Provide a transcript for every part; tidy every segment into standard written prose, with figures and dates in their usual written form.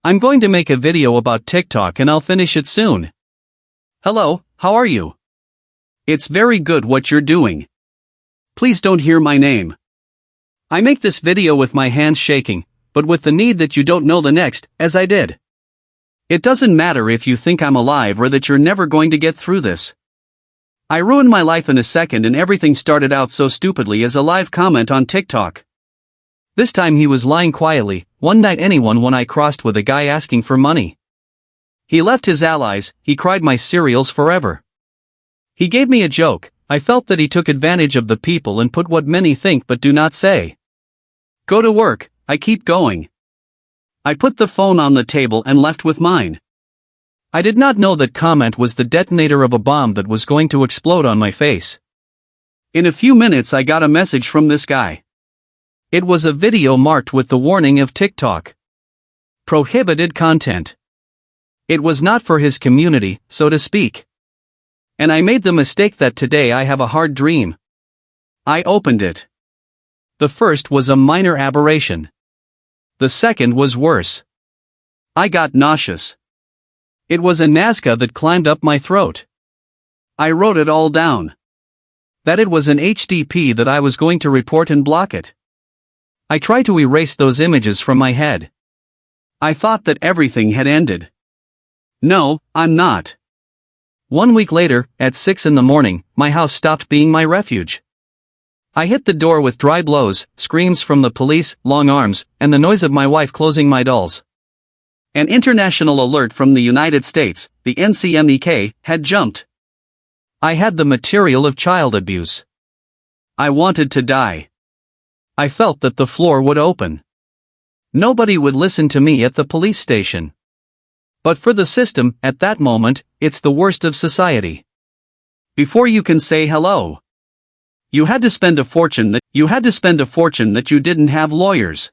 I'm going to make a video about TikTok and I'll finish it soon. Hello, how are you? It's very good what you're doing. Please don't hear my name. I make this video with my hands shaking, but with the need that you don't know the next, as I did. It doesn't matter if you think I'm alive or that you're never going to get through this. I ruined my life in a second and everything started out so stupidly as a live comment on TikTok. This time he was lying quietly, one night anyone when I crossed with a guy asking for money. He left his allies, he cried my cereals forever. He gave me a joke, I felt that he took advantage of the people and put what many think but do not say. Go to work, I keep going. I put the phone on the table and left with mine. I did not know that comment was the detonator of a bomb that was going to explode on my face. In a few minutes I got a message from this guy. It was a video marked with the warning of TikTok. Prohibited content. It was not for his community, so to speak. And I made the mistake that today I have a hard dream. I opened it. The first was a minor aberration. The second was worse. I got nauseous. It was a Nazca that climbed up my throat. I wrote it all down. That it was an HDP that I was going to report and block it. I tried to erase those images from my head. I thought that everything had ended. No, I'm not. 1 week later, at 6 in the morning, my house stopped being my refuge. I hit the door with dry blows, screams from the police, long arms, and the noise of my wife closing my dolls. An international alert from the United States, the NCMEK, had jumped. I had the material of child abuse. I wanted to die. I felt that the floor would open. Nobody would listen to me at the police station. But for the system, at that moment, it's the worst of society. Before you can say hello, you had to spend a fortune that you didn't have lawyers.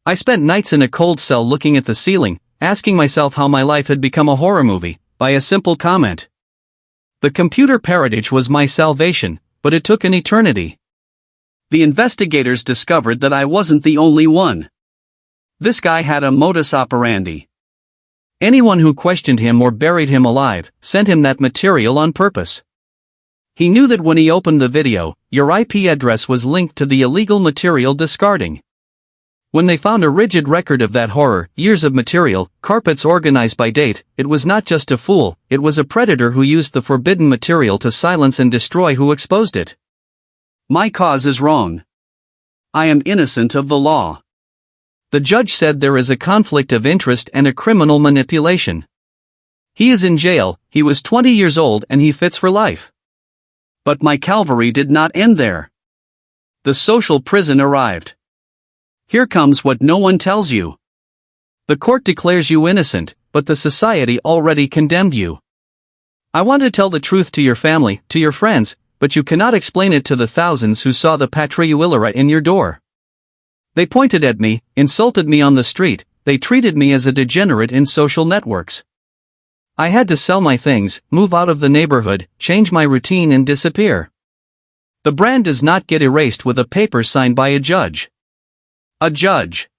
I spent nights in a cold cell looking at the ceiling, asking myself how my life had become a horror movie, by a simple comment. The computer paradise was my salvation, but it took an eternity. The investigators discovered that I wasn't the only one. This guy had a modus operandi. Anyone who questioned him or buried him alive, sent him that material on purpose. He knew that when he opened the video, your IP address was linked to the illegal material discarding. When they found a rigid record of that horror, years of material, carpets organized by date, it was not just a fool, it was a predator who used the forbidden material to silence and destroy who exposed it. My cause is wrong. I am innocent of the law. The judge said there is a conflict of interest and a criminal manipulation. He is in jail, he was 20 years old and he fits for life. But my Calvary did not end there. The social prison arrived. Here comes what no one tells you. The court declares you innocent, but the society already condemned you. I want to tell the truth to your family, to your friends, but you cannot explain it to the thousands who saw the Patria in your door. They pointed at me, insulted me on the street, they treated me as a degenerate in social networks. I had to sell my things, move out of the neighborhood, change my routine and disappear. The brand does not get erased with a paper signed by a judge. A judge.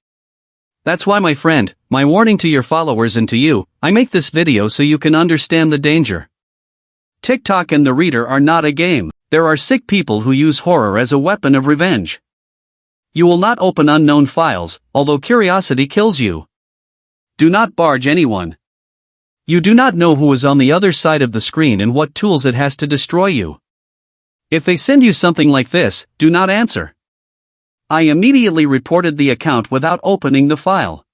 That's why, my friend, my warning to your followers and to you, I make this video so you can understand the danger. TikTok and the reader are not a game. There are sick people who use horror as a weapon of revenge. You will not open unknown files, although curiosity kills you. Do not barge anyone. You do not know who is on the other side of the screen and what tools it has to destroy you. If they send you something like this, do not answer. I immediately reported the account without opening the file.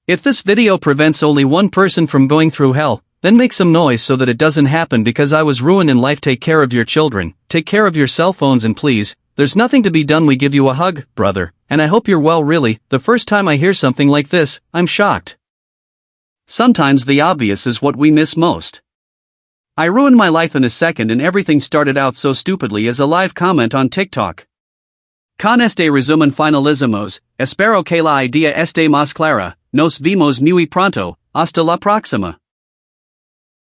If this video prevents only one person from going through hell, then make some noise so that it doesn't happen, because I was ruined in life. Take care of your children, take care of your cell phones, and please, there's nothing to be done. We give you a hug, brother, and I hope you're well. Really, the first time I hear something like this, I'm shocked. Sometimes the obvious is what we miss most. I ruined my life in a second and everything started out so stupidly as a live comment on TikTok. Con este resumen finalizamos, espero que la idea esté más clara, nos vemos muy pronto, hasta la próxima.